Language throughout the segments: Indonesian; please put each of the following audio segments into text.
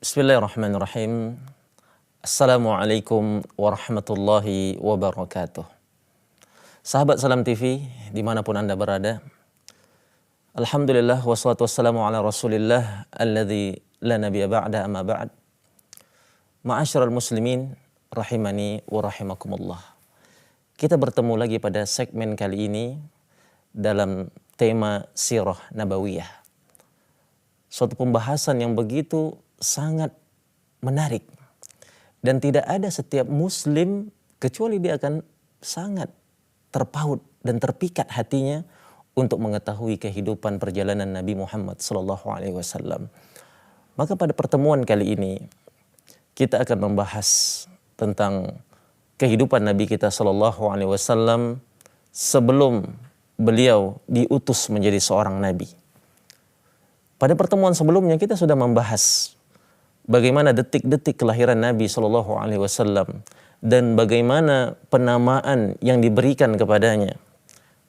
Bismillahirrahmanirrahim. Assalamualaikum warahmatullahi wabarakatuh. Sahabat Salam TV dimanapun Anda berada, Alhamdulillah wassalatu wassalamu ala rasulillah alladzi la nabiyya ba'da amma ba'd. Ma'asyiral muslimin rahimani wa rahimakumullah. Kita bertemu lagi pada segmen kali ini dalam tema Sirah Nabawiyah. Suatu pembahasan yang begitu sangat menarik dan tidak ada setiap muslim kecuali dia akan sangat terpaut dan terpikat hatinya untuk mengetahui kehidupan perjalanan Nabi Muhammad SAW. Maka pada pertemuan kali ini kita akan membahas tentang kehidupan Nabi kita SAW sebelum beliau diutus menjadi seorang Nabi. Pada pertemuan sebelumnya kita sudah membahas bagaimana detik-detik kelahiran Nabi SAW dan bagaimana penamaan yang diberikan kepadanya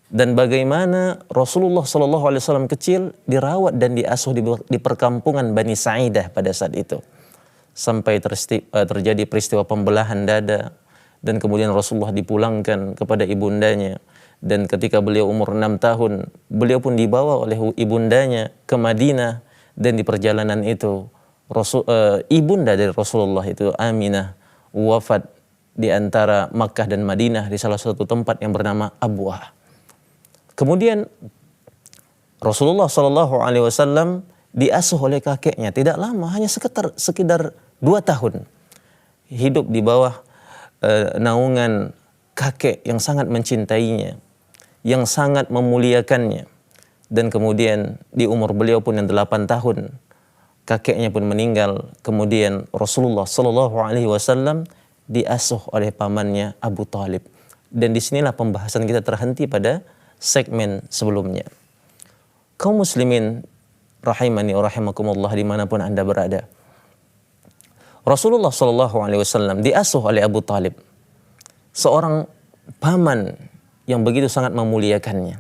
dan bagaimana Rasulullah SAW kecil dirawat dan diasuh di perkampungan Bani Sa'idah pada saat itu sampai terjadi peristiwa pembelahan dada dan kemudian Rasulullah dipulangkan kepada ibundanya. Dan ketika beliau umur 6 tahun, beliau pun dibawa oleh ibundanya ke Madinah, dan di perjalanan itu ibunda dari Rasulullah itu Aminah wafat di antara Makkah dan Madinah di salah satu tempat yang bernama Abwah. Kemudian Rasulullah SAW diasuh oleh kakeknya tidak lama, hanya sekitar 2 tahun hidup di bawah naungan kakek yang sangat mencintainya, yang sangat memuliakannya. Dan kemudian di umur beliau pun yang 8 tahun kakeknya pun meninggal. Kemudian Rasulullah SAW diasuh oleh pamannya Abu Talib. Dan disinilah pembahasan kita terhenti pada segmen sebelumnya. Kaum muslimin rahimani wa rahimakumullah dimanapun Anda berada, Rasulullah SAW diasuh oleh Abu Talib, seorang paman yang begitu sangat memuliakannya.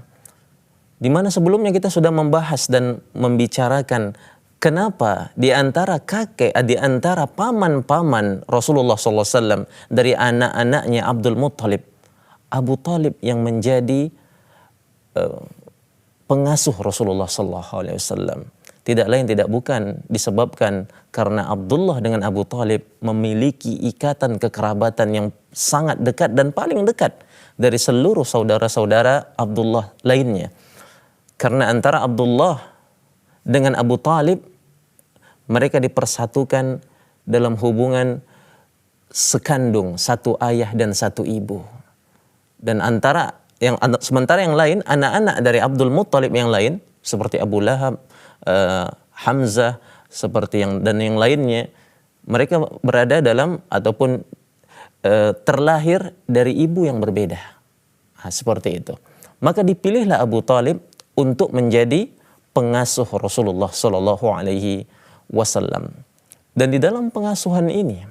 Di mana sebelumnya kita sudah membahas dan membicarakan kenapa di antara paman-paman Rasulullah SAW dari anak-anaknya Abdul Muttalib, Abu Talib yang menjadi pengasuh Rasulullah SAW. Tidak lain tidak bukan disebabkan karena Abdullah dengan Abu Talib memiliki ikatan kekerabatan yang sangat dekat dan paling dekat dari seluruh saudara-saudara Abdullah lainnya. Karena antara Abdullah dengan Abu Talib, mereka dipersatukan dalam hubungan sekandung, satu ayah dan satu ibu. Dan sementara yang lain, anak-anak dari Abdul Muttalib yang lain seperti Abu Lahab, Hamzah, seperti yang lainnya, mereka berada dalam ataupun terlahir dari ibu yang berbeda. Seperti itu. Maka dipilihlah Abu Talib untuk menjadi pengasuh Rasulullah SAW. Dan di dalam pengasuhan ini,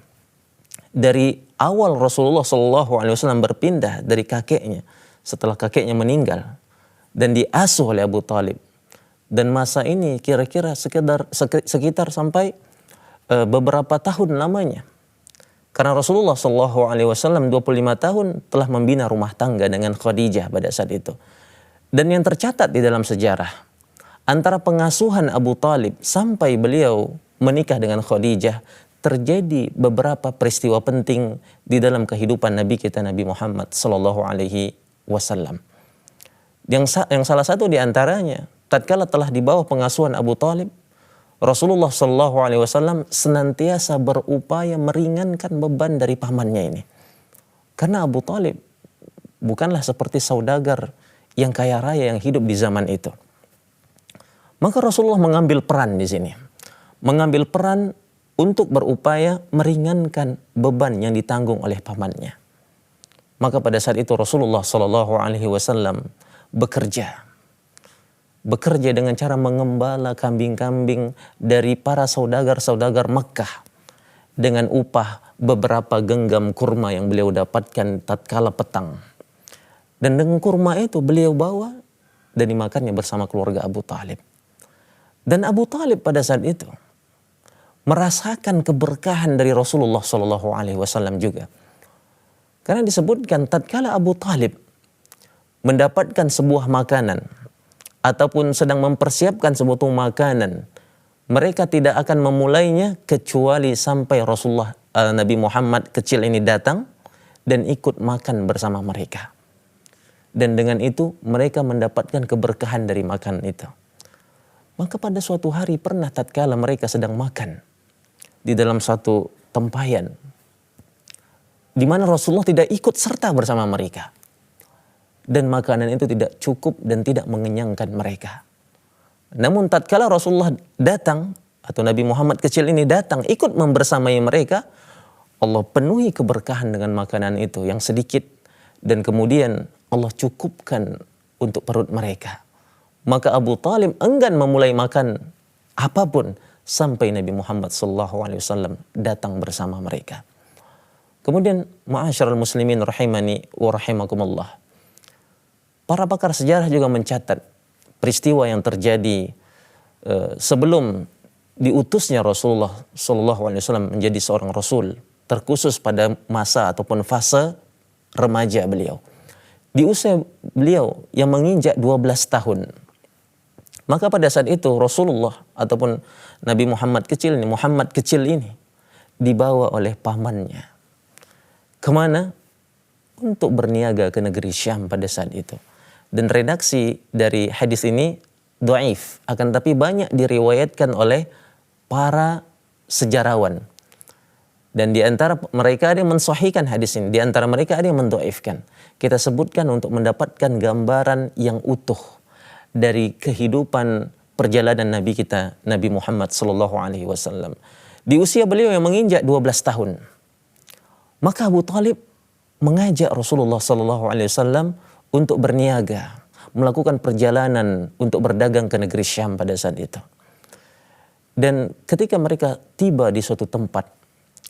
dari awal Rasulullah SAW berpindah dari kakeknya setelah kakeknya meninggal dan diasuh oleh Abu Talib. Dan masa ini kira-kira sekitar sampai beberapa tahun lamanya. Karena Rasulullah SAW 25 tahun telah membina rumah tangga dengan Khadijah pada saat itu. Dan yang tercatat di dalam sejarah, antara pengasuhan Abu Talib sampai beliau menikah dengan Khadijah, terjadi beberapa peristiwa penting di dalam kehidupan Nabi kita, Nabi Muhammad SAW. Yang salah satu di antaranya, tatkala telah di bawah pengasuhan Abu Talib, Rasulullah SAW senantiasa berupaya meringankan beban dari pamannya ini. Karena Abu Talib bukanlah seperti saudagar yang kaya raya yang hidup di zaman itu. Maka Rasulullah mengambil peran di sini. Mengambil peran untuk berupaya meringankan beban yang ditanggung oleh pamannya. Maka pada saat itu Rasulullah Shallallahu Alaihi Wasallam bekerja dengan cara mengembala kambing-kambing dari para saudagar-saudagar Makkah dengan upah beberapa genggam kurma yang beliau dapatkan tatkala petang. Dan dengan kurma itu beliau bawa dan dimakannya bersama keluarga Abu Talib. Dan Abu Talib pada saat itu merasakan keberkahan dari Rasulullah Shallallahu Alaihi Wasallam juga. Karena disebutkan tatkala Abu Talib mendapatkan sebuah makanan ataupun sedang mempersiapkan sebuah makanan, mereka tidak akan memulainya kecuali sampai Rasulullah Nabi Muhammad kecil ini datang dan ikut makan bersama mereka. Dan dengan itu mereka mendapatkan keberkahan dari makanan itu. Maka pada suatu hari pernah tatkala mereka sedang makan di dalam suatu tempayan di mana Rasulullah tidak ikut serta bersama mereka. Dan makanan itu tidak cukup dan tidak mengenyangkan mereka. Namun tatkala Rasulullah datang atau Nabi Muhammad kecil ini datang ikut membersamai mereka, Allah penuhi keberkahan dengan makanan itu yang sedikit dan kemudian Allah cukupkan untuk perut mereka. Maka Abu Talib enggan memulai makan apapun sampai Nabi Muhammad SAW datang bersama mereka. Kemudian ma'asyiral muslimin rahimani wa rahimakumullah. Para pakar sejarah juga mencatat peristiwa yang terjadi sebelum diutusnya Rasulullah SAW menjadi seorang Rasul, terkhusus pada masa ataupun fase remaja beliau. Di usia beliau yang menginjak 12 tahun. Maka pada saat itu Rasulullah ataupun Nabi Muhammad kecil ini dibawa oleh pamannya. Kemana? Untuk berniaga ke negeri Syam pada saat itu. Dan redaksi dari hadis ini dhaif, akan tapi banyak diriwayatkan oleh para sejarawan. Dan di antara mereka ada yang mensahihkan hadis ini, di antara mereka ada yang mendhaifkan. Kita sebutkan untuk mendapatkan gambaran yang utuh dari kehidupan perjalanan Nabi kita, Nabi Muhammad SAW. Di usia beliau yang menginjak 12 tahun, maka Abu Talib mengajak Rasulullah SAW untuk berniaga, melakukan perjalanan untuk berdagang ke negeri Syam pada saat itu. Dan ketika mereka tiba di suatu tempat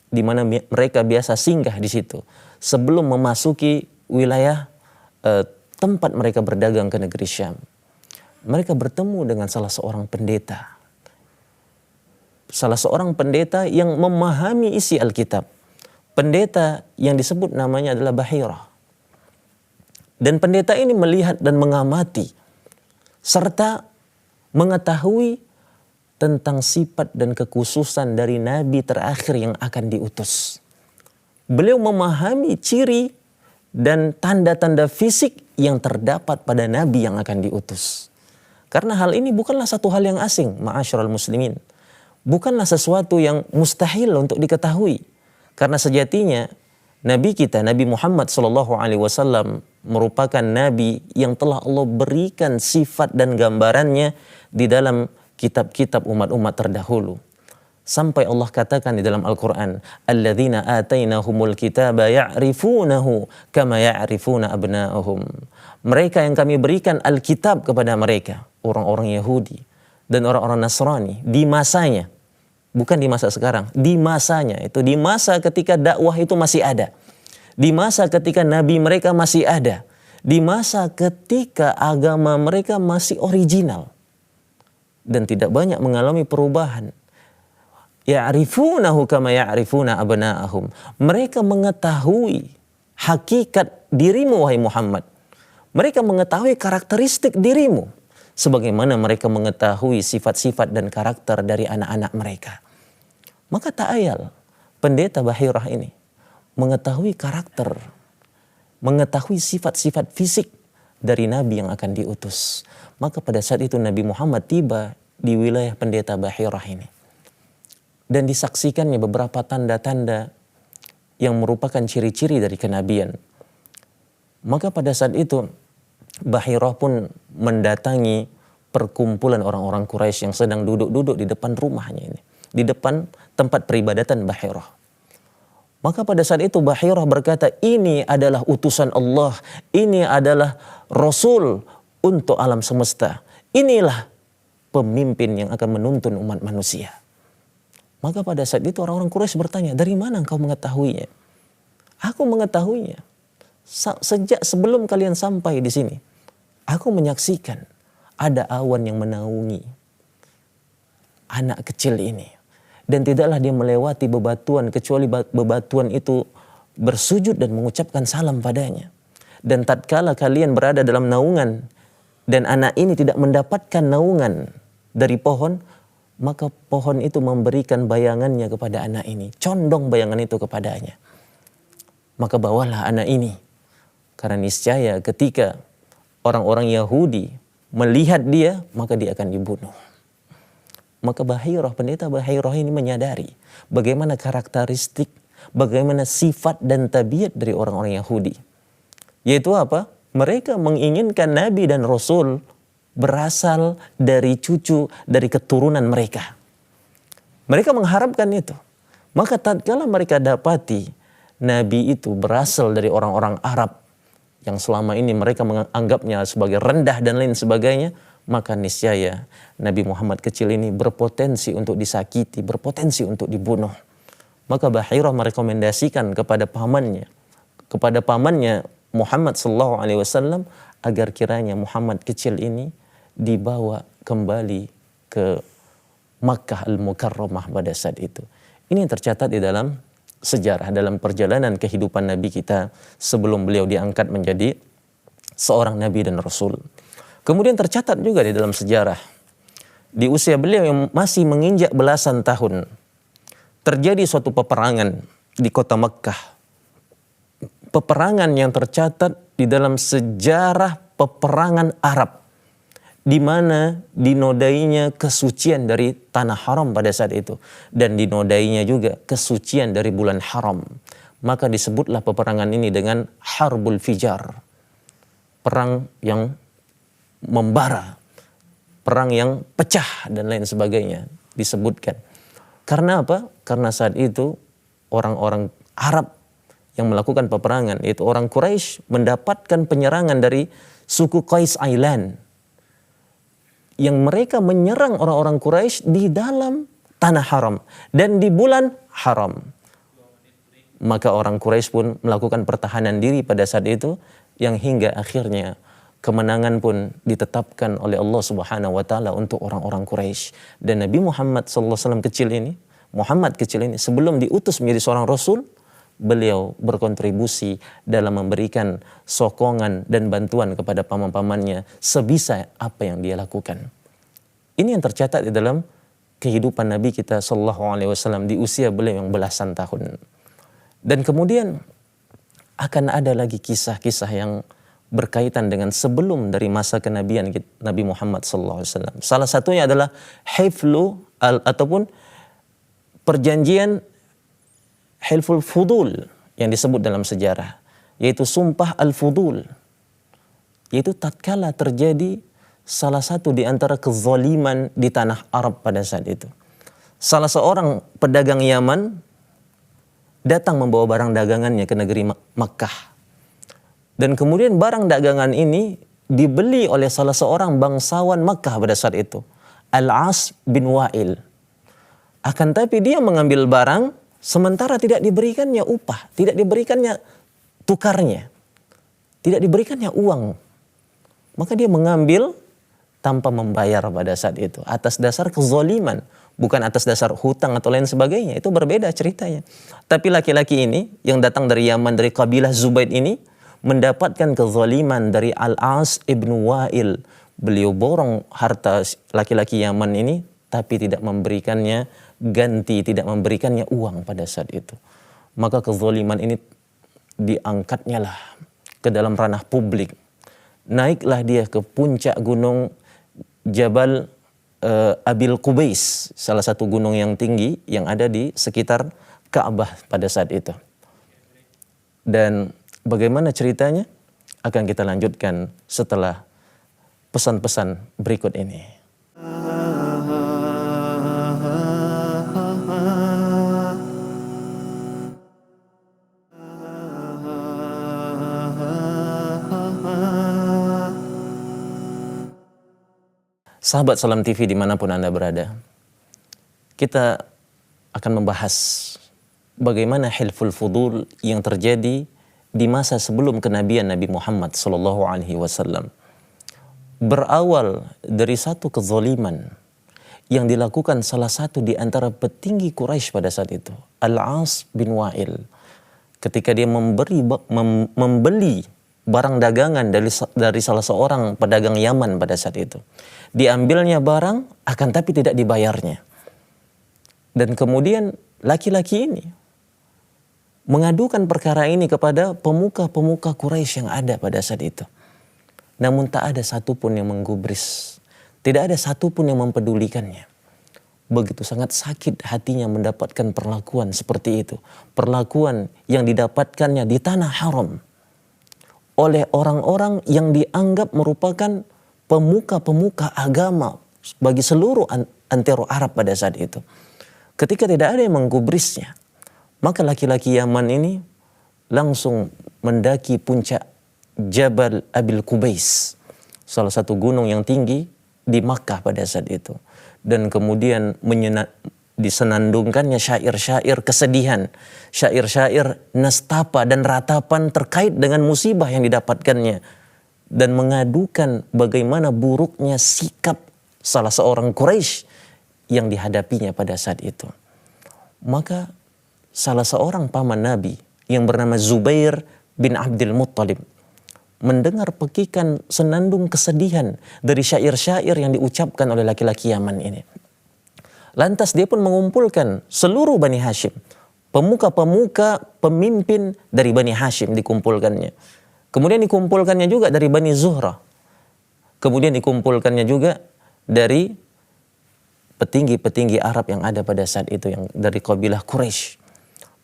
di mana mereka biasa singgah di situ sebelum memasuki wilayah tempat mereka berdagang ke negeri Syam, mereka bertemu dengan salah seorang pendeta. Salah seorang pendeta yang memahami isi Alkitab. Pendeta yang disebut namanya adalah Bahirah. Dan pendeta ini melihat dan mengamati serta mengetahui tentang sifat dan kekhususan dari Nabi terakhir yang akan diutus. Beliau memahami ciri dan tanda-tanda fisik yang terdapat pada Nabi yang akan diutus. Karena hal ini bukanlah satu hal yang asing, ma'asyiral muslimin. Bukanlah sesuatu yang mustahil untuk diketahui. Karena sejatinya Nabi kita, Nabi Muhammad SAW merupakan Nabi yang telah Allah berikan sifat dan gambarannya di dalam kitab-kitab umat-umat terdahulu. Sampai Allah katakan di dalam Al-Quran, Alladzina atainahumul kitaba ya'rifunahu kama ya'rifuna abna'ahum. Mereka yang kami berikan Alkitab kepada mereka, orang-orang Yahudi dan orang-orang Nasrani di masanya. Bukan di masa sekarang, di masanya itu, di masa ketika dakwah itu masih ada, di masa ketika nabi mereka masih ada, di masa ketika agama mereka masih original dan tidak banyak mengalami perubahan. Ya'rifunahu kama ya'rifuna abna'ahum. Mereka mengetahui hakikat dirimu wahai Muhammad. Mereka mengetahui karakteristik dirimu sebagaimana mereka mengetahui sifat-sifat dan karakter dari anak-anak mereka. Maka tak ayal pendeta Bahirah ini mengetahui karakter, mengetahui sifat-sifat fisik dari Nabi yang akan diutus. Maka pada saat itu Nabi Muhammad tiba di wilayah pendeta Bahirah ini. Dan disaksikannya beberapa tanda-tanda yang merupakan ciri-ciri dari kenabian. Maka pada saat itu Bahirah pun mendatangi perkumpulan orang-orang Quraisy yang sedang duduk-duduk di depan rumahnya ini, di depan tempat peribadatan Bahirah. Maka pada saat itu Bahirah berkata, ini adalah utusan Allah, ini adalah Rasul untuk alam semesta. Inilah pemimpin yang akan menuntun umat manusia. Maka pada saat itu orang-orang Quraisy bertanya, dari mana engkau mengetahuinya? Aku mengetahuinya. Sejak sebelum kalian sampai di sini, aku menyaksikan ada awan yang menaungi anak kecil ini. Dan tidaklah dia melewati bebatuan kecuali bebatuan itu bersujud dan mengucapkan salam padanya. Dan tatkala kalian berada dalam naungan dan anak ini tidak mendapatkan naungan dari pohon, maka pohon itu memberikan bayangannya kepada anak ini, condong bayangan itu kepadanya. Maka bawalah anak ini, karena niscaya ketika orang-orang Yahudi melihat dia, maka dia akan dibunuh. Maka Bahirah, pendeta Bahirah ini menyadari bagaimana karakteristik, bagaimana sifat dan tabiat dari orang-orang Yahudi. Yaitu apa? Mereka menginginkan Nabi dan Rasul berasal dari cucu, dari keturunan mereka. Mereka mengharapkan itu. Maka tatkala mereka dapati Nabi itu berasal dari orang-orang Arab yang selama ini mereka menganggapnya sebagai rendah dan lain sebagainya, maka niscaya Nabi Muhammad kecil ini berpotensi untuk disakiti, berpotensi untuk dibunuh. Maka Bahirah merekomendasikan kepada pamannya Muhammad sallallahu alaihi wasallam agar kiranya Muhammad kecil ini dibawa kembali ke Makkah Al-Mukarramah pada saat itu. Ini yang tercatat di dalam sejarah, dalam perjalanan kehidupan Nabi kita sebelum beliau diangkat menjadi seorang Nabi dan Rasul. Kemudian tercatat juga di dalam sejarah, di usia beliau yang masih menginjak belasan tahun, terjadi suatu peperangan di kota Mekkah. Peperangan yang tercatat di dalam sejarah peperangan Arab, di mana dinodainya kesucian dari tanah haram pada saat itu, dan dinodainya juga kesucian dari bulan haram. Maka disebutlah peperangan ini dengan Harbul Fijar, perang yang membara, perang yang pecah dan lain sebagainya disebutkan. Karena apa? Karena saat itu orang-orang Arab yang melakukan peperangan, yaitu orang Quraisy, mendapatkan penyerangan dari suku Qais Ailan, yang mereka menyerang orang-orang Quraisy di dalam tanah haram dan di bulan haram. Maka orang Quraisy pun melakukan pertahanan diri pada saat itu, yang hingga akhirnya kemenangan pun ditetapkan oleh Allah Subhanahu wa taala untuk orang-orang Quraisy. Dan Nabi Muhammad sallallahu alaihi wasallam kecil ini sebelum diutus menjadi seorang rasul, beliau berkontribusi dalam memberikan sokongan dan bantuan kepada paman-pamannya sebisa apa yang dia lakukan. Ini yang tercatat di dalam kehidupan Nabi kita sallallahu alaihi wasallam di usia beliau yang belasan tahun. Dan kemudian akan ada lagi kisah-kisah yang berkaitan dengan sebelum dari masa kenabian Nabi Muhammad sallallahu alaihi wasallam. Salah satunya adalah ataupun perjanjian Hilful Fudul yang disebut dalam sejarah, yaitu Sumpah Al-Fudul. Yaitu tatkala terjadi salah satu di antara kezaliman di tanah Arab pada saat itu. Salah seorang pedagang Yaman datang membawa barang dagangannya ke negeri Makkah. Dan kemudian barang dagangan ini dibeli oleh salah seorang bangsawan Makkah pada saat itu, Al-As bin Wa'il. Akan tapi dia mengambil barang sementara tidak diberikannya upah, tidak diberikannya tukarnya, tidak diberikannya uang. Maka dia mengambil tanpa membayar pada saat itu, atas dasar kezaliman, bukan atas dasar hutang atau lain sebagainya. Itu berbeda ceritanya. Tapi laki-laki ini yang datang dari Yaman, dari kabilah Zubaid ini, mendapatkan kezaliman dari Al-As ibn Wa'il. Beliau borong harta laki-laki Yaman ini, tapi tidak memberikannya ganti, tidak memberikannya uang pada saat itu. Maka kezaliman ini diangkatnya lah ke dalam ranah publik. Naiklah dia ke puncak gunung Jabal Abil Qubais, salah satu gunung yang tinggi yang ada di sekitar Ka'bah pada saat itu. Dan bagaimana ceritanya akan kita lanjutkan setelah pesan-pesan berikut ini. Sahabat Salam TV dimanapun Anda berada, kita akan membahas bagaimana hilful fudul yang terjadi di masa sebelum kenabian Nabi Muhammad SAW. Berawal dari satu kezaliman yang dilakukan salah satu di antara petinggi Quraisy pada saat itu, Al-As bin Wa'il, ketika dia membeli barang dagangan dari salah seorang pedagang Yaman pada saat itu. Diambilnya barang, akan tapi tidak dibayarnya. Dan kemudian laki-laki ini mengadukan perkara ini kepada pemuka-pemuka Quraisy yang ada pada saat itu. Namun tak ada satupun yang menggubris. Tidak ada satupun yang mempedulikannya. Begitu sangat sakit hatinya mendapatkan perlakuan seperti itu. Perlakuan yang didapatkannya di tanah haram oleh orang-orang yang dianggap merupakan pemuka-pemuka agama bagi seluruh antero Arab pada saat itu. Ketika tidak ada yang menggubrisnya, maka laki-laki Yaman ini langsung mendaki puncak Jabal Abil Qubais, salah satu gunung yang tinggi di Makkah pada saat itu. Dan kemudian disenandungkannya syair-syair kesedihan, syair-syair nastapa dan ratapan terkait dengan musibah yang didapatkannya, dan mengadukan bagaimana buruknya sikap salah seorang Quraisy yang dihadapinya pada saat itu. Maka salah seorang paman Nabi yang bernama Zubair bin Abdul Muttalib mendengar pekikan senandung kesedihan dari syair-syair yang diucapkan oleh laki-laki Yaman ini. Lantas dia pun mengumpulkan seluruh Bani Hashim, pemuka-pemuka pemimpin dari Bani Hashim dikumpulkannya. Kemudian dikumpulkannya juga dari Bani Zuhra. Kemudian dikumpulkannya juga dari petinggi-petinggi Arab yang ada pada saat itu, yang dari kabilah Quraisy.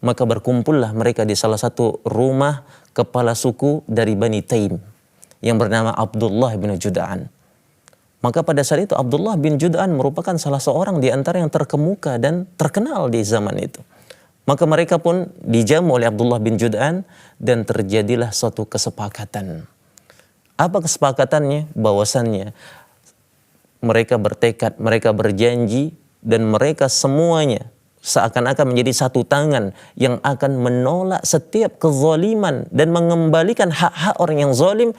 Maka berkumpullah mereka di salah satu rumah kepala suku dari Bani Taim yang bernama Abdullah bin Jud'an. Maka pada saat itu Abdullah bin Jud'an merupakan salah seorang di antara yang terkemuka dan terkenal di zaman itu. Maka mereka pun dijamu oleh Abdullah bin Jud'an dan terjadilah suatu kesepakatan. Apa kesepakatannya? Bahwasannya mereka bertekad, mereka berjanji, dan mereka semuanya seakan-akan menjadi satu tangan yang akan menolak setiap kezaliman dan mengembalikan hak-hak orang yang zalim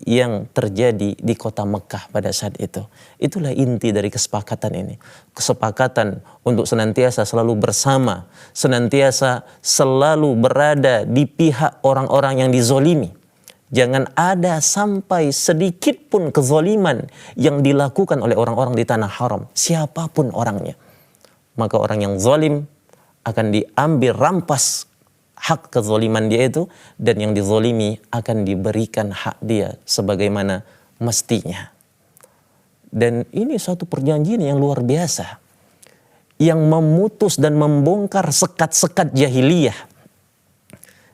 yang terjadi di kota Mekah pada saat itu. Itulah inti dari kesepakatan ini. Kesepakatan untuk senantiasa selalu bersama, senantiasa selalu berada di pihak orang-orang yang dizolimi. Jangan ada sampai sedikit pun kezaliman yang dilakukan oleh orang-orang di tanah haram, siapapun orangnya. Maka orang yang zalim akan diambil rampas hak kezaliman dia itu, dan yang dizalimi akan diberikan hak dia sebagaimana mestinya. Dan ini suatu perjanjian yang luar biasa yang memutus dan membongkar sekat-sekat jahiliyah,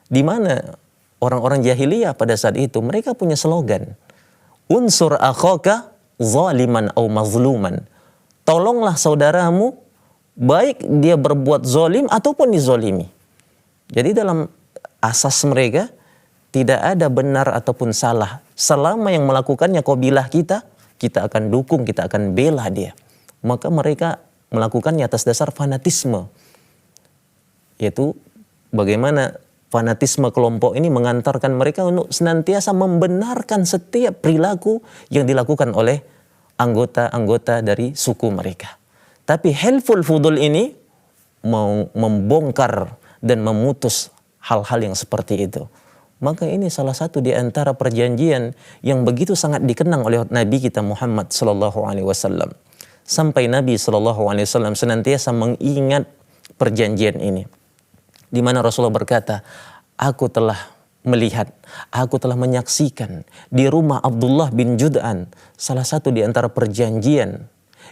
di mana orang-orang jahiliyah pada saat itu mereka punya slogan, unsur akhaka zaliman au mazluman. Tolonglah saudaramu baik dia berbuat zalim ataupun dizalimi. Jadi dalam asas mereka tidak ada benar ataupun salah. Selama yang melakukannya kabilah kita, kita akan dukung, kita akan bela dia. Maka mereka melakukannya atas dasar fanatisme. Yaitu bagaimana fanatisme kelompok ini mengantarkan mereka untuk senantiasa membenarkan setiap perilaku yang dilakukan oleh anggota-anggota dari suku mereka. Tapi hilful fudul ini mau membongkar dan memutus hal-hal yang seperti itu. Maka ini salah satu di antara perjanjian yang begitu sangat dikenang oleh Nabi kita Muhammad sallallahu alaihi wasallam. Sampai Nabi sallallahu alaihi wasallam senantiasa mengingat perjanjian ini. Di mana Rasulullah berkata, aku telah melihat, aku telah menyaksikan di rumah Abdullah bin Jud'an salah satu di antara perjanjian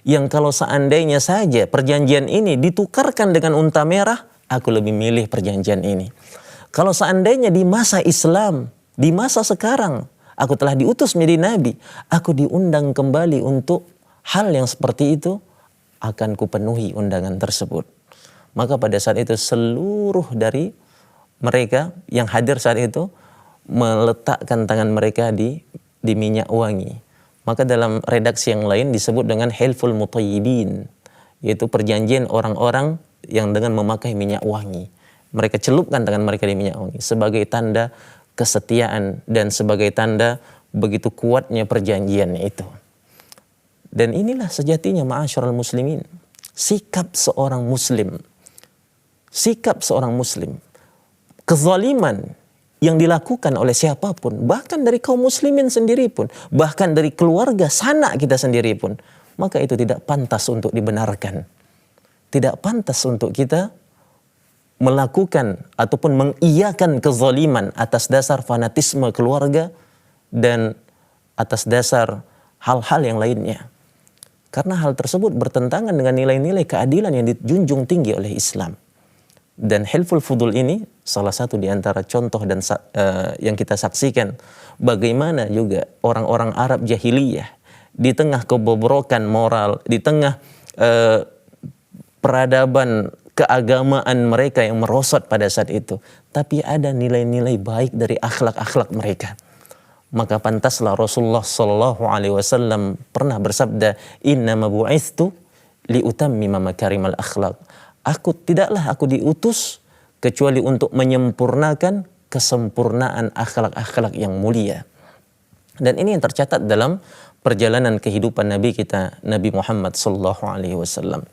yang kalau seandainya saja perjanjian ini ditukarkan dengan unta merah, aku lebih milih perjanjian ini. Kalau seandainya di masa Islam, di masa sekarang, aku telah diutus menjadi nabi, aku diundang kembali untuk hal yang seperti itu, akan kupenuhi undangan tersebut. Maka pada saat itu seluruh dari mereka yang hadir saat itu meletakkan tangan mereka di minyak wangi. Maka dalam redaksi yang lain disebut dengan hilful mutayyibin, yaitu perjanjian orang-orang yang dengan memakai minyak wangi. Mereka celupkan tangan mereka di minyak wangi sebagai tanda kesetiaan dan sebagai tanda begitu kuatnya perjanjiannya itu. Dan inilah sejatinya ma'asyiral muslimin, sikap seorang muslim. Sikap seorang muslim. Kezaliman yang dilakukan oleh siapapun, bahkan dari kaum muslimin sendiri pun, bahkan dari keluarga sanak kita sendiri pun, maka itu tidak pantas untuk dibenarkan. Tidak pantas untuk kita melakukan ataupun mengiyakan kezaliman atas dasar fanatisme keluarga dan atas dasar hal-hal yang lainnya. Karena hal tersebut bertentangan dengan nilai-nilai keadilan yang dijunjung tinggi oleh Islam. Dan hilful fudul ini salah satu di antara contoh dan yang kita saksikan bagaimana juga orang-orang Arab jahiliyah di tengah kebobrokan moral, di tengah peradaban keagamaan mereka yang merosot pada saat itu, tapi ada nilai-nilai baik dari akhlak-akhlak mereka. Maka pantaslah Rasulullah Shallallahu Alaihi Wasallam pernah bersabda, "Innama bu'ithtu liutammima makarimal akhlak." Tidaklah aku diutus kecuali untuk menyempurnakan kesempurnaan akhlak-akhlak yang mulia. Dan ini yang tercatat dalam perjalanan kehidupan Nabi kita, Nabi Muhammad sallallahu alaihi wasallam.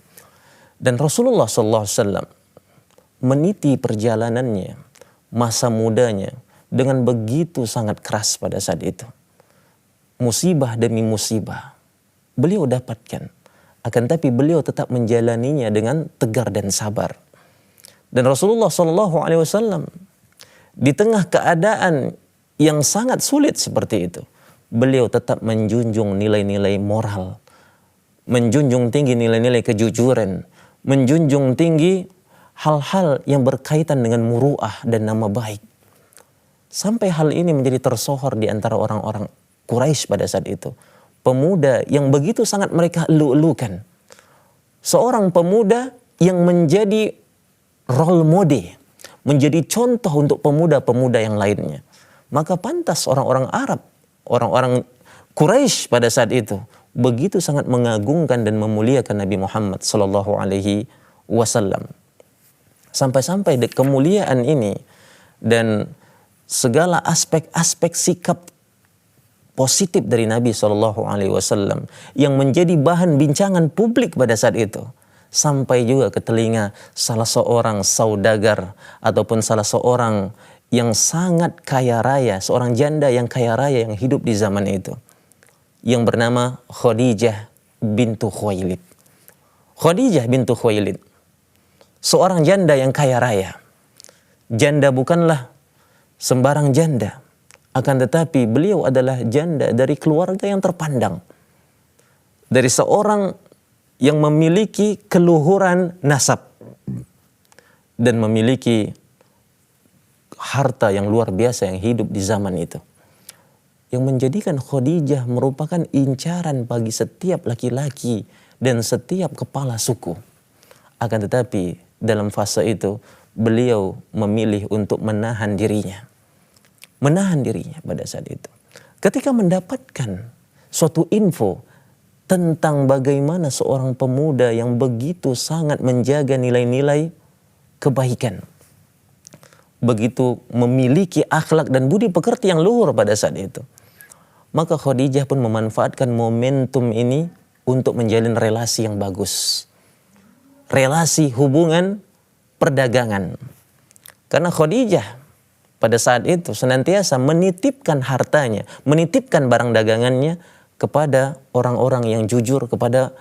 Dan Rasulullah sallallahu alaihi wasallam meniti perjalanannya, masa mudanya dengan begitu sangat keras pada saat itu. Musibah demi musibah beliau dapatkan. Akan tapi beliau tetap menjalaninya dengan tegar dan sabar. Dan Rasulullah Shallallahu Alaihi Wasallam di tengah keadaan yang sangat sulit seperti itu, beliau tetap menjunjung nilai-nilai moral, menjunjung tinggi nilai-nilai kejujuran, menjunjung tinggi hal-hal yang berkaitan dengan muru'ah dan nama baik. Sampai hal ini menjadi tersohor di antara orang-orang Quraisy pada saat itu. Pemuda yang begitu sangat mereka elu-elukan. Seorang pemuda yang menjadi role model, menjadi contoh untuk pemuda-pemuda yang lainnya. Maka pantas orang-orang Arab, orang-orang Quraisy pada saat itu begitu sangat mengagungkan dan memuliakan Nabi Muhammad sallallahu alaihi wasallam. Sampai-sampai kemuliaan ini dan segala aspek-aspek sikap positif dari Nabi Shallallahu Alaihi Wasallam yang menjadi bahan bincangan publik pada saat itu, sampai juga ke telinga salah seorang saudagar ataupun salah seorang yang sangat kaya raya, seorang janda yang kaya raya yang hidup di zaman itu, yang bernama Khadijah bintu Khuwailid. Khadijah bintu Khuwailid, seorang janda yang kaya raya. Janda bukanlah sembarang janda. Akan tetapi beliau adalah janda dari keluarga yang terpandang. Dari seorang yang memiliki keluhuran nasab. Dan memiliki harta yang luar biasa yang hidup di zaman itu. Yang menjadikan Khadijah merupakan incaran bagi setiap laki-laki dan setiap kepala suku. Akan tetapi dalam fase itu beliau memilih untuk menahan dirinya. Menahan dirinya pada saat itu. Ketika mendapatkan suatu info tentang bagaimana seorang pemuda yang begitu sangat menjaga nilai-nilai kebaikan, begitu memiliki akhlak dan budi pekerti yang luhur pada saat itu, maka Khadijah pun memanfaatkan momentum ini untuk menjalin relasi yang bagus. Relasi hubungan perdagangan. Karena Khadijah pada saat itu senantiasa menitipkan hartanya, menitipkan barang dagangannya kepada orang-orang yang jujur, kepada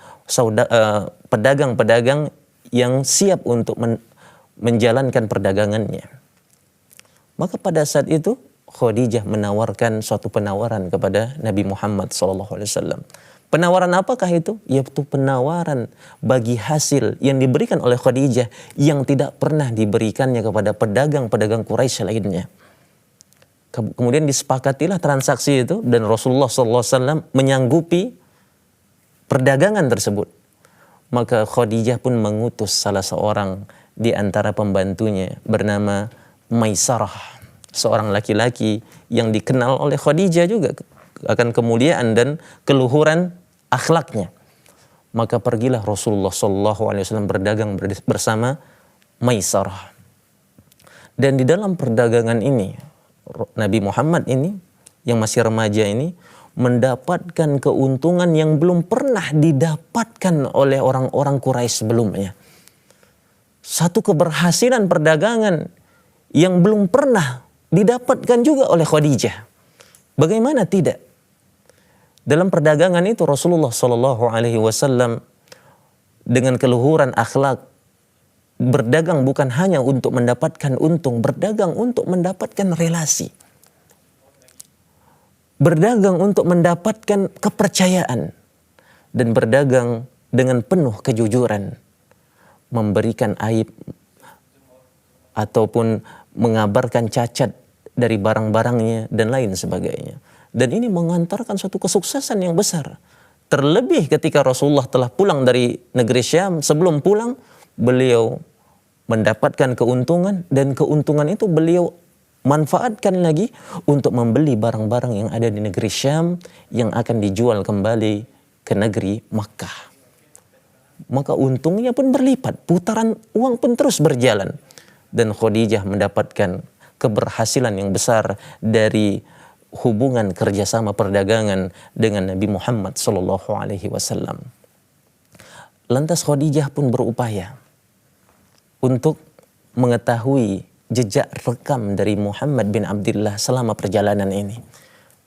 pedagang-pedagang yang siap untuk menjalankan perdagangannya. Maka pada saat itu Khadijah menawarkan suatu penawaran kepada Nabi Muhammad SAW. Penawaran apakah itu? Yaitu penawaran bagi hasil yang diberikan oleh Khadijah yang tidak pernah diberikannya kepada pedagang-pedagang Quraisy lainnya. Kemudian disepakatilah transaksi itu dan Rasulullah SAW menyanggupi perdagangan tersebut. Maka Khadijah pun mengutus salah seorang di antara pembantunya bernama Maisarah, seorang laki-laki yang dikenal oleh Khadijah juga akan kemuliaan dan keluhuran akhlaknya. Maka pergilah Rasulullah SAW berdagang bersama Maisarah. Dan di dalam perdagangan ini, Nabi Muhammad ini, yang masih remaja ini, mendapatkan keuntungan yang belum pernah didapatkan oleh orang-orang Quraisy sebelumnya. Satu keberhasilan perdagangan yang belum pernah didapatkan juga oleh Khadijah. Bagaimana tidak? Dalam perdagangan itu Rasulullah SAW dengan keluhuran akhlak berdagang bukan hanya untuk mendapatkan untung, berdagang untuk mendapatkan relasi. Berdagang untuk mendapatkan kepercayaan dan berdagang dengan penuh kejujuran, memberikan aib ataupun mengabarkan cacat dari barang-barangnya dan lain sebagainya. Dan ini mengantarkan suatu kesuksesan yang besar. Terlebih ketika Rasulullah telah pulang dari negeri Syam, sebelum pulang beliau mendapatkan keuntungan, dan keuntungan itu beliau manfaatkan lagi untuk membeli barang-barang yang ada di negeri Syam yang akan dijual kembali ke negeri Makkah. Maka untungnya pun berlipat, putaran uang pun terus berjalan. Dan Khadijah mendapatkan keberhasilan yang besar dari hubungan kerjasama perdagangan dengan Nabi Muhammad SAW. Lantas Khadijah pun berupaya untuk mengetahui jejak rekam dari Muhammad bin Abdullah selama perjalanan ini.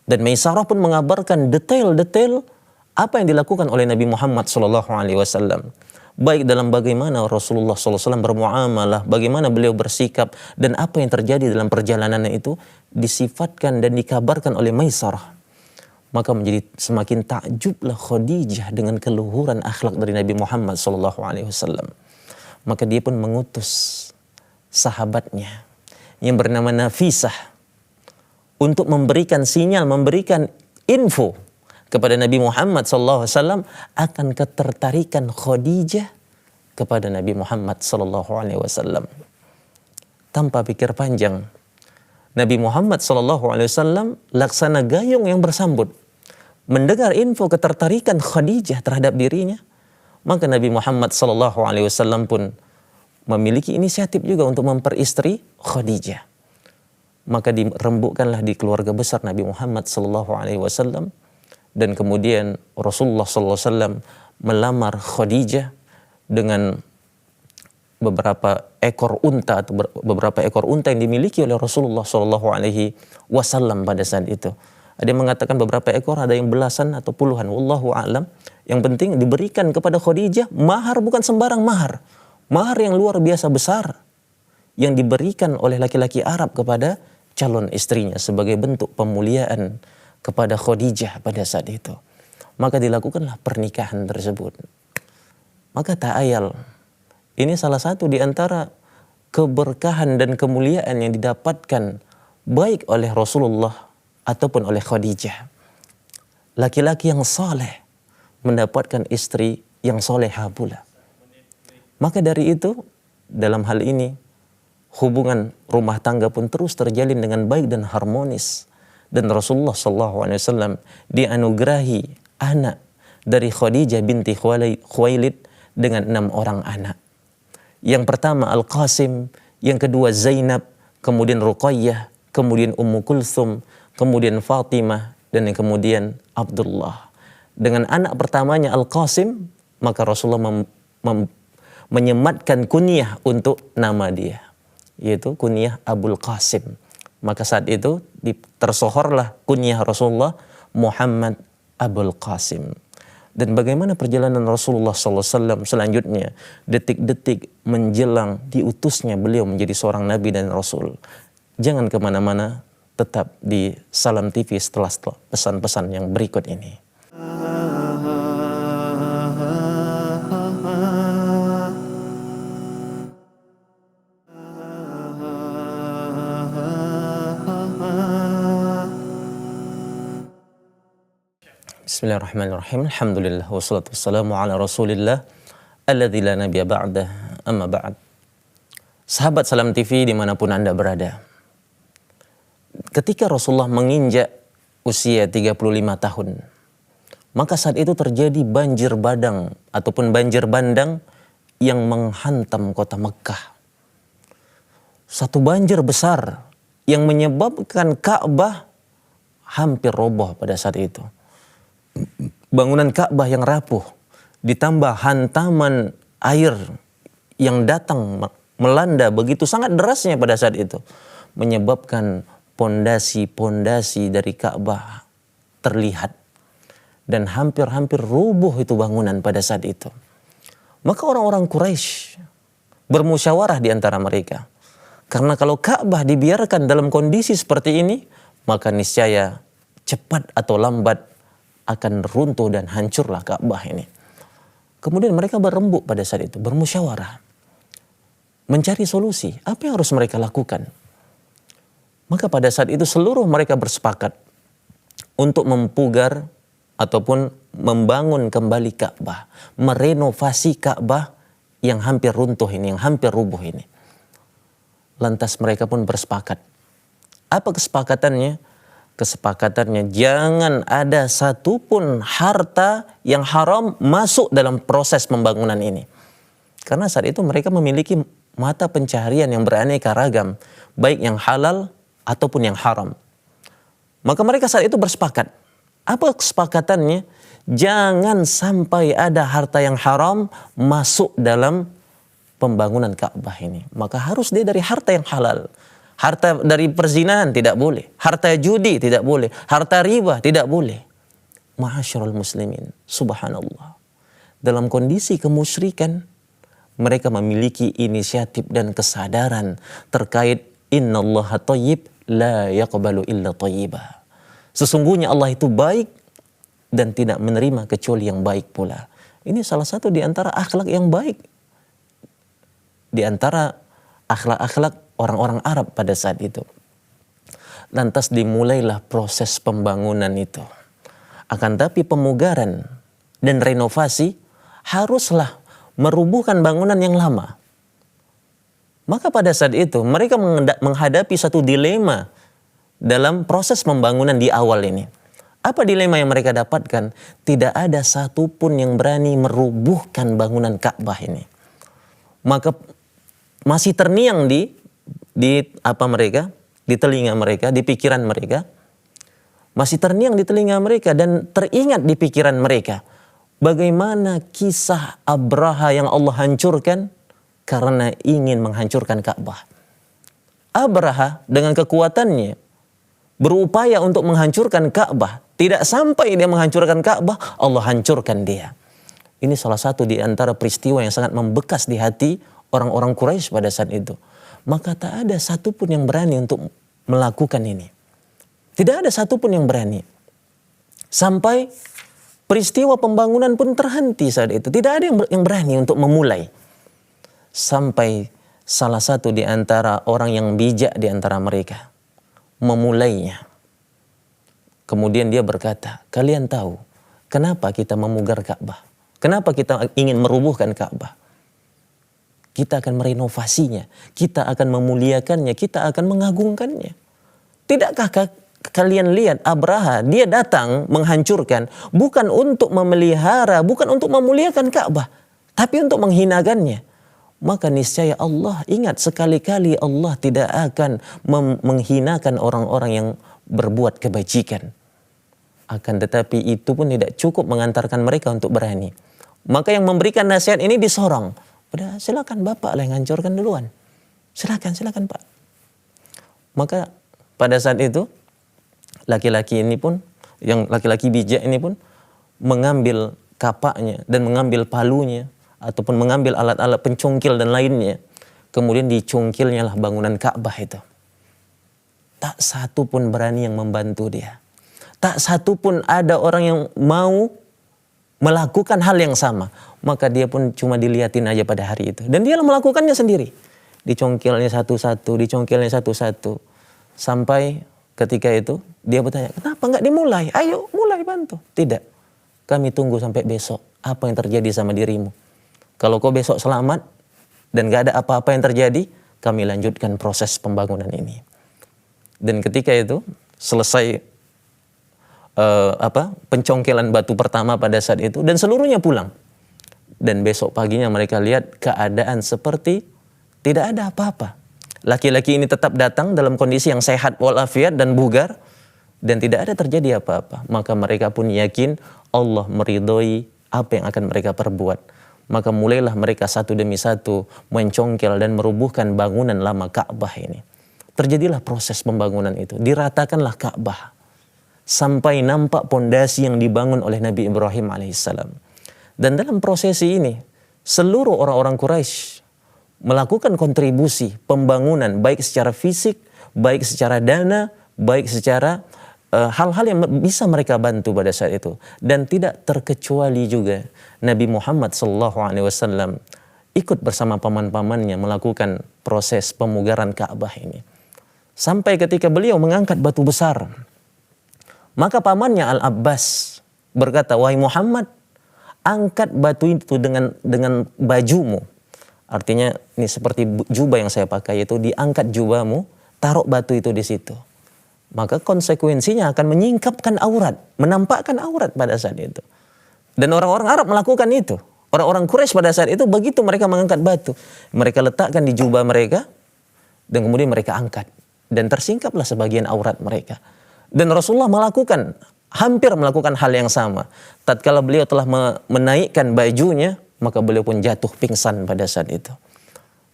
Dan Maisarah pun mengabarkan detail-detail apa yang dilakukan oleh Nabi Muhammad SAW. Baik dalam bagaimana Rasulullah SAW bermuamalah, bagaimana beliau bersikap, dan apa yang terjadi dalam perjalanannya itu disifatkan dan dikabarkan oleh Maisarah. Maka menjadi semakin takjublah Khadijah dengan keluhuran akhlak dari Nabi Muhammad SAW. Maka dia pun mengutus sahabatnya yang bernama Nafisah untuk memberikan sinyal, memberikan info kepada Nabi Muhammad SAW akan ketertarikan Khadijah kepada Nabi Muhammad SAW. Tanpa pikir panjang, Nabi Muhammad SAW laksana gayung yang bersambut. Mendengar info ketertarikan Khadijah terhadap dirinya, maka Nabi Muhammad SAW pun memiliki inisiatif juga untuk memperistri Khadijah. Maka dirembukkanlah di keluarga besar Nabi Muhammad SAW. Dan kemudian Rasulullah SAW melamar Khadijah dengan beberapa ekor unta atau beberapa ekor unta yang dimiliki oleh Rasulullah SAW pada saat itu. Ada yang mengatakan beberapa ekor, ada yang belasan atau puluhan. Wallahu a'lam. Yang penting diberikan kepada Khadijah mahar, bukan sembarang mahar. Mahar yang luar biasa besar yang diberikan oleh laki-laki Arab kepada calon istrinya sebagai bentuk pemuliaan kepada Khadijah pada saat itu. Maka dilakukanlah pernikahan tersebut. Maka tak ayal, ini salah satu di antara keberkahan dan kemuliaan yang didapatkan baik oleh Rasulullah ataupun oleh Khadijah. Laki-laki yang saleh mendapatkan istri yang soleha pula. Maka dari itu, dalam hal ini, hubungan rumah tangga pun terus terjalin dengan baik dan harmonis. Dan Rasulullah SAW dianugerahi anak dari Khadijah binti Khuwailid dengan 6 orang anak. Yang pertama Al-Qasim, yang kedua Zainab, kemudian Ruqayyah, kemudian Ummu Kulthum, kemudian Fatimah, dan yang kemudian Abdullah. Dengan anak pertamanya Al-Qasim, maka Rasulullah menyematkan kunyah untuk nama dia, yaitu kunyah Abul Qasim. Maka saat itu tersohorlah kunyah Rasulullah Muhammad Abul Qasim. Dan bagaimana perjalanan Rasulullah SAW selanjutnya, detik-detik menjelang diutusnya beliau menjadi seorang Nabi dan Rasul. Jangan kemana-mana, tetap di Salam TV setelah pesan-pesan yang berikut ini. Bismillahirrahmanirrahim. Alhamdulillah wassalatu wassalamu ala Rasulillah alladzi la nabiyya ba'dah, amma ba'd. Sahabat Salam TV dimanapun Anda berada, ketika Rasulullah menginjak usia 35 tahun. Maka saat itu terjadi banjir badang ataupun banjir bandang yang menghantam kota Mekkah. Satu banjir besar yang menyebabkan Ka'bah hampir roboh pada saat itu. Bangunan Ka'bah yang rapuh ditambah hantaman air yang datang melanda begitu sangat derasnya pada saat itu, menyebabkan pondasi-pondasi dari Ka'bah terlihat dan hampir-hampir rubuh itu bangunan pada saat itu. Maka orang-orang Quraisy bermusyawarah di antara mereka. Karena kalau Ka'bah dibiarkan dalam kondisi seperti ini, maka niscaya cepat atau lambat akan runtuh dan hancurlah Ka'bah ini. Kemudian mereka berembuk pada saat itu, bermusyawarah, mencari solusi. Apa yang harus mereka lakukan? Maka pada saat itu seluruh mereka bersepakat untuk mempugar ataupun membangun kembali Ka'bah, merenovasi Ka'bah yang hampir runtuh ini, yang hampir rubuh ini. Lantas mereka pun bersepakat. Apa kesepakatannya? Kesepakatannya jangan ada satupun harta yang haram masuk dalam proses pembangunan ini. Karena saat itu mereka memiliki mata pencaharian yang beraneka ragam, baik yang halal ataupun yang haram. Maka mereka saat itu bersepakat. Apa kesepakatannya? Jangan sampai ada harta yang haram masuk dalam pembangunan Ka'bah ini. Maka harus dia dari harta yang halal. Harta dari perzinahan tidak boleh. Harta judi tidak boleh. Harta riba tidak boleh. Ma'asyiral muslimin, subhanallah. Dalam kondisi kemusyrikan, mereka memiliki inisiatif dan kesadaran terkait innallaha thayyib la yaqbalu illa thayyiba. Sesungguhnya Allah itu baik dan tidak menerima kecuali yang baik pula. Ini salah satu di antara akhlak yang baik. Di antara akhlak-akhlak orang-orang Arab pada saat itu. Lantas dimulailah proses pembangunan itu. Akan tapi pemugaran dan renovasi haruslah merubuhkan bangunan yang lama. Maka pada saat itu mereka menghadapi satu dilema dalam proses pembangunan di awal ini. Apa dilema yang mereka dapatkan? Tidak ada satupun yang berani merubuhkan bangunan Ka'bah ini. Maka masih terngiang di telinga mereka, di pikiran mereka. Masih terngiang di telinga mereka dan teringat di pikiran mereka. Bagaimana kisah Abraha yang Allah hancurkan karena ingin menghancurkan Ka'bah. Abraha dengan kekuatannya berupaya untuk menghancurkan Ka'bah. Tidak sampai dia menghancurkan Ka'bah, Allah hancurkan dia. Ini salah satu di antara peristiwa yang sangat membekas di hati orang-orang Quraisy pada saat itu. Maka tak ada satupun yang berani untuk melakukan ini. Tidak ada satupun yang berani. Sampai peristiwa pembangunan pun terhenti saat itu. Tidak ada yang berani untuk memulai. Sampai salah satu di antara orang yang bijak di antara mereka memulainya. Kemudian dia berkata, kalian tahu kenapa kita memugar Ka'bah? Kenapa kita ingin merubuhkan Ka'bah? Kita akan merenovasinya, kita akan memuliakannya, kita akan mengagungkannya. Tidakkah kalian lihat Abraha, dia datang menghancurkan bukan untuk memelihara, bukan untuk memuliakan Ka'bah, tapi untuk menghinakannya. Maka niscaya Allah ingat sekali-kali Allah tidak akan menghinakan orang-orang yang berbuat kebajikan. Akan tetapi itu pun tidak cukup mengantarkan mereka untuk berani. Maka yang memberikan nasihat ini disorong. Udah silakan Bapak lah yang hancurkan duluan. Silakan Pak. Maka pada saat itu laki-laki ini pun, yang laki-laki bijak ini pun mengambil kapaknya dan mengambil palunya ataupun mengambil alat-alat pencungkil dan lainnya. Kemudian dicungkilnya lah bangunan Ka'bah itu. Tak satu pun berani yang membantu dia. Tak satu pun ada orang yang mau melakukan hal yang sama. Maka dia pun cuma dilihatin aja pada hari itu. Dan dia melakukannya sendiri. Dicongkelnya satu-satu, dicongkelnya satu-satu. Sampai ketika itu dia bertanya, kenapa nggak dimulai? Ayo mulai bantu. Tidak, kami tunggu sampai besok. Apa yang terjadi sama dirimu? Kalau kau besok selamat dan gak ada apa-apa yang terjadi, kami lanjutkan proses pembangunan ini. Dan ketika itu selesai pencongkelan batu pertama pada saat itu, dan seluruhnya pulang. Dan besok paginya mereka lihat keadaan seperti tidak ada apa-apa. Laki-laki ini tetap datang dalam kondisi yang sehat walafiat dan bugar, dan tidak ada terjadi apa-apa. Maka mereka pun yakin Allah meridhoi apa yang akan mereka perbuat. Maka mulailah mereka satu demi satu mencongkel dan merubuhkan bangunan lama Ka'bah ini. Terjadilah proses pembangunan itu. Diratakanlah Ka'bah sampai nampak pondasi yang dibangun oleh Nabi Ibrahim alaihissalam. Dan dalam prosesi ini seluruh orang-orang Quraisy melakukan kontribusi pembangunan, baik secara fisik, baik secara dana, baik secara hal-hal yang bisa mereka bantu pada saat itu. Dan tidak terkecuali juga Nabi Muhammad SAW ikut bersama paman-pamannya melakukan proses pemugaran Ka'bah ini. Sampai ketika beliau mengangkat batu besar, maka pamannya Al-Abbas berkata, "Wahai Muhammad, angkat batu itu dengan bajumu." Artinya ini seperti jubah yang saya pakai itu, diangkat jubahmu, taruh batu itu di situ. Maka konsekuensinya akan menyingkapkan aurat, menampakkan aurat pada saat itu. Dan orang-orang Arab melakukan itu. Orang-orang Quraisy pada saat itu begitu mereka mengangkat batu, mereka letakkan di jubah mereka dan kemudian mereka angkat dan tersingkaplah sebagian aurat mereka. Dan Rasulullah hampir melakukan hal yang sama. Tatkala beliau telah menaikkan bajunya, maka beliau pun jatuh pingsan pada saat itu.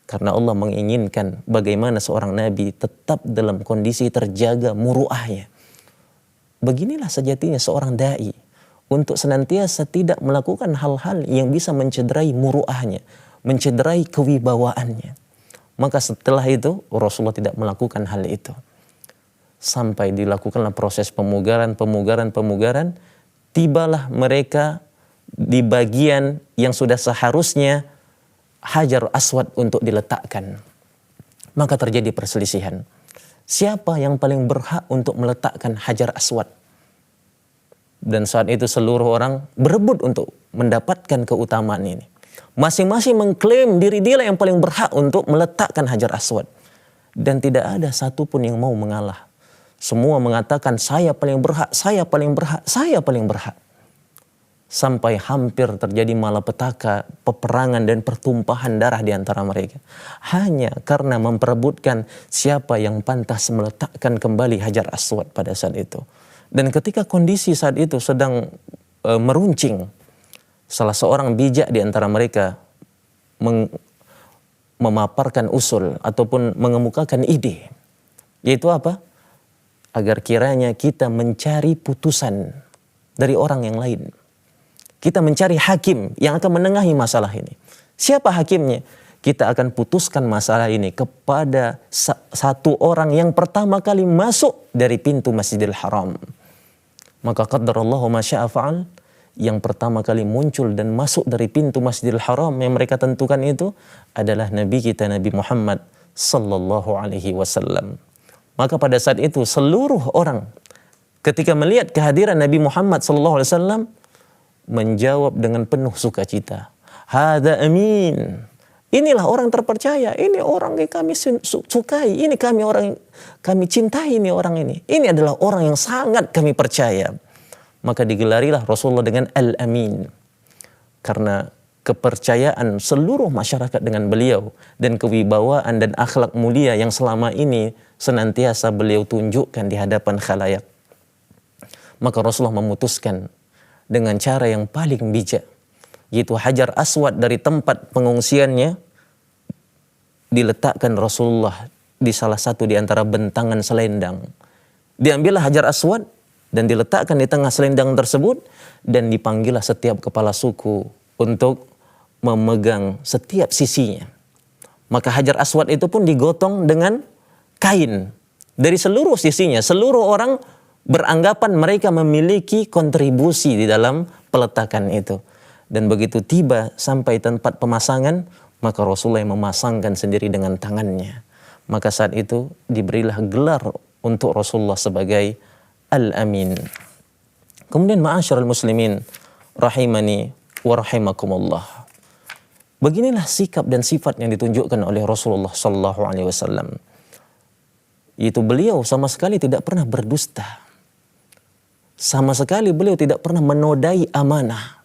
Karena Allah menginginkan bagaimana seorang nabi tetap dalam kondisi terjaga muruahnya. Beginilah sejatinya seorang dai, untuk senantiasa tidak melakukan hal-hal yang bisa mencederai muruahnya, mencederai kewibawaannya. Maka setelah itu Rasulullah tidak melakukan hal itu. Sampai dilakukanlah proses pemugaran, tibalah mereka di bagian yang sudah seharusnya Hajar Aswad untuk diletakkan. Maka terjadi perselisihan. Siapa yang paling berhak untuk meletakkan Hajar Aswad? Dan saat itu seluruh orang berebut untuk mendapatkan keutamaan ini. Masing-masing mengklaim diri dia yang paling berhak untuk meletakkan Hajar Aswad. Dan tidak ada satupun yang mau mengalah. Semua mengatakan saya paling berhak, saya paling berhak, saya paling berhak. Sampai hampir terjadi malapetaka, peperangan dan pertumpahan darah di antara mereka. Hanya karena memperebutkan siapa yang pantas meletakkan kembali Hajar Aswad pada saat itu. Dan ketika kondisi saat itu sedang meruncing, salah seorang bijak di antara mereka memaparkan usul ataupun mengemukakan ide. Yaitu apa? Agar kiranya kita mencari putusan dari orang yang lain. Kita mencari hakim yang akan menengahi masalah ini. Siapa hakimnya? Kita akan putuskan masalah ini kepada satu orang yang pertama kali masuk dari pintu Masjidil Haram. Maka qadarallahu ma syaa fa'al, yang pertama kali muncul dan masuk dari pintu Masjidil Haram yang mereka tentukan itu adalah Nabi kita Nabi Muhammad sallallahu alaihi wasallam. Maka pada saat itu seluruh orang ketika melihat kehadiran Nabi Muhammad sallallahu alaihi wasallam menjawab dengan penuh sukacita. Hada amin. Inilah orang terpercaya. Ini orang yang kami sukai. Ini kami cintai ini orang ini. Ini adalah orang yang sangat kami percaya. Maka digelarilah Rasulullah dengan Al-Amin. Karena kepercayaan seluruh masyarakat dengan beliau dan kewibawaan dan akhlak mulia yang selama ini senantiasa beliau tunjukkan di hadapan khalayak. Maka Rasulullah memutuskan dengan cara yang paling bijak, yaitu Hajar Aswad dari tempat pengungsiannya diletakkan Rasulullah di salah satu di antara bentangan selendang. Diambillah Hajar Aswad dan diletakkan di tengah selendang tersebut, dan dipanggillah setiap kepala suku untuk memegang setiap sisinya. Maka Hajar Aswad itu pun digotong dengan kain dari seluruh sisinya. Seluruh orang beranggapan mereka memiliki kontribusi di dalam peletakan itu. Dan begitu tiba sampai tempat pemasangan, maka Rasulullah yang memasangkan sendiri dengan tangannya. Maka saat itu diberilah gelar untuk Rasulullah sebagai Al-Amin. Kemudian ma'asyiral muslimin rahimani wa rahimakumullah. Beginilah sikap dan sifat yang ditunjukkan oleh Rasulullah sallallahu alaihi wasallam. Yaitu beliau sama sekali tidak pernah berdusta. Sama sekali beliau tidak pernah menodai amanah.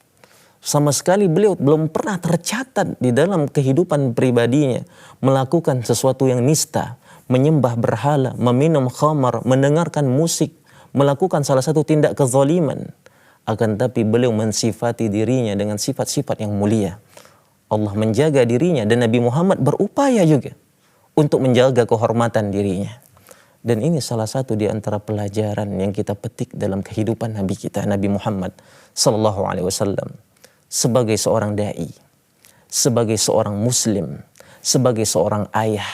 Sama sekali beliau belum pernah tercatat di dalam kehidupan pribadinya melakukan sesuatu yang nista, menyembah berhala, meminum khamar, mendengarkan musik, melakukan salah satu tindak kezaliman. Akan tapi beliau mensifati dirinya dengan sifat-sifat yang mulia. Allah menjaga dirinya dan Nabi Muhammad berupaya juga untuk menjaga kehormatan dirinya. Dan ini salah satu di antara pelajaran yang kita petik dalam kehidupan Nabi kita, Nabi Muhammad sallallahu alaihi wasallam. Sebagai seorang dai, sebagai seorang muslim, sebagai seorang ayah,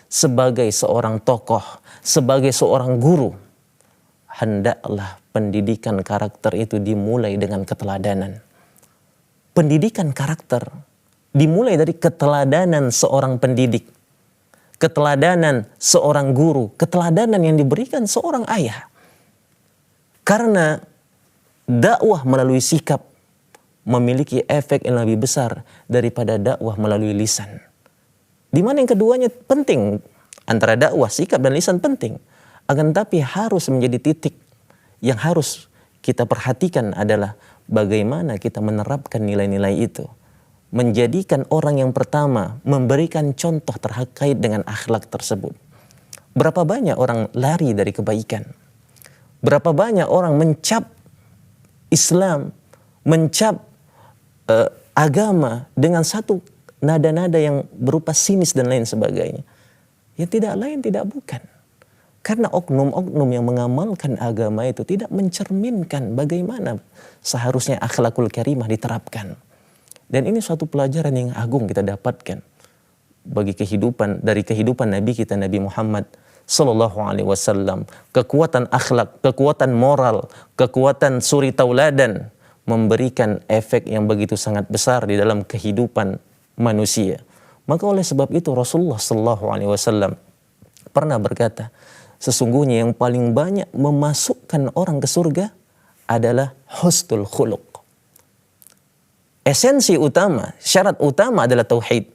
sebagai seorang tokoh, sebagai seorang guru, hendaklah pendidikan karakter itu dimulai dengan keteladanan. Pendidikan karakter dimulai dari keteladanan seorang pendidik, keteladanan seorang guru, keteladanan yang diberikan seorang ayah. Karena dakwah melalui sikap memiliki efek yang lebih besar daripada dakwah melalui lisan. Di mana yang keduanya penting, antara dakwah, sikap dan lisan penting. Akan tapi harus menjadi titik yang harus kita perhatikan adalah bagaimana kita menerapkan nilai-nilai itu. Menjadikan orang yang pertama memberikan contoh terkait dengan akhlak tersebut. Berapa banyak orang lari dari kebaikan? Berapa banyak orang mencap Islam, mencap agama dengan satu nada-nada yang berupa sinis dan lain sebagainya. Ya tidak lain tidak bukan. Karena oknum-oknum yang mengamalkan agama itu tidak mencerminkan bagaimana seharusnya akhlakul karimah diterapkan. Dan ini suatu pelajaran yang agung kita dapatkan bagi dari kehidupan Nabi kita, Nabi Muhammad sallallahu alaihi wasallam. Kekuatan akhlak, kekuatan moral, kekuatan suri tauladan memberikan efek yang begitu sangat besar di dalam kehidupan manusia. Maka oleh sebab itu Rasulullah sallallahu alaihi wasallam pernah berkata, sesungguhnya yang paling banyak memasukkan orang ke surga adalah husnul khuluq. Esensi utama, syarat utama adalah tauhid.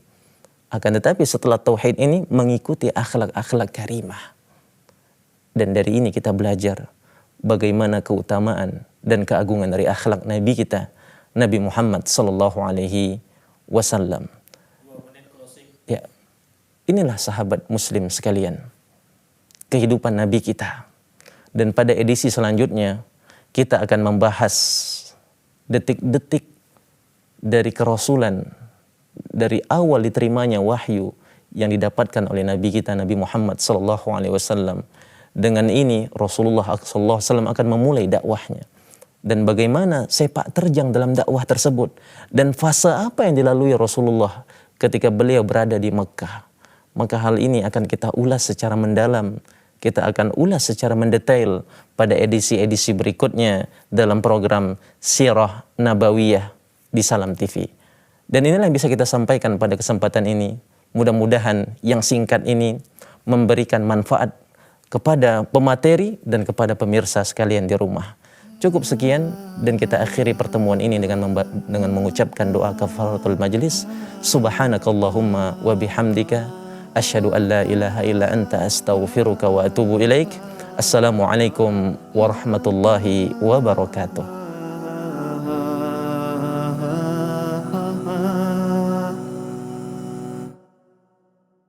Akan tetapi setelah tauhid ini mengikuti akhlak-akhlak karimah. Dan dari ini kita belajar bagaimana keutamaan dan keagungan dari akhlak Nabi kita, Nabi Muhammad sallallahu alaihi wasallam. Ya, inilah sahabat muslim sekalian, kehidupan Nabi kita. Dan pada edisi selanjutnya kita akan membahas detik-detik dari kerasulan, dari awal diterimanya wahyu yang didapatkan oleh Nabi kita Nabi Muhammad sallallahu alaihi wasallam. Dengan ini Rasulullah sallallahu alaihi wasallam akan memulai dakwahnya. Dan bagaimana sepak terjang dalam dakwah tersebut dan fase apa yang dilalui Rasulullah ketika beliau berada di Mekah. Maka hal ini akan kita ulas secara mendalam. Kita akan ulas secara mendetail pada edisi-edisi berikutnya dalam program Sirah Nabawiyah di Salam TV. Dan inilah yang bisa kita sampaikan pada kesempatan ini. Mudah-mudahan yang singkat ini memberikan manfaat kepada pemateri dan kepada pemirsa sekalian di rumah. Cukup sekian dan kita akhiri pertemuan ini dengan mengucapkan doa kafaratul majlis. Subhanakallahumma wa bihamdika asyhadu an la ilaha illa anta astaghfiruka wa atubu ilaik. Assalamualaikum warahmatullahi wabarakatuh.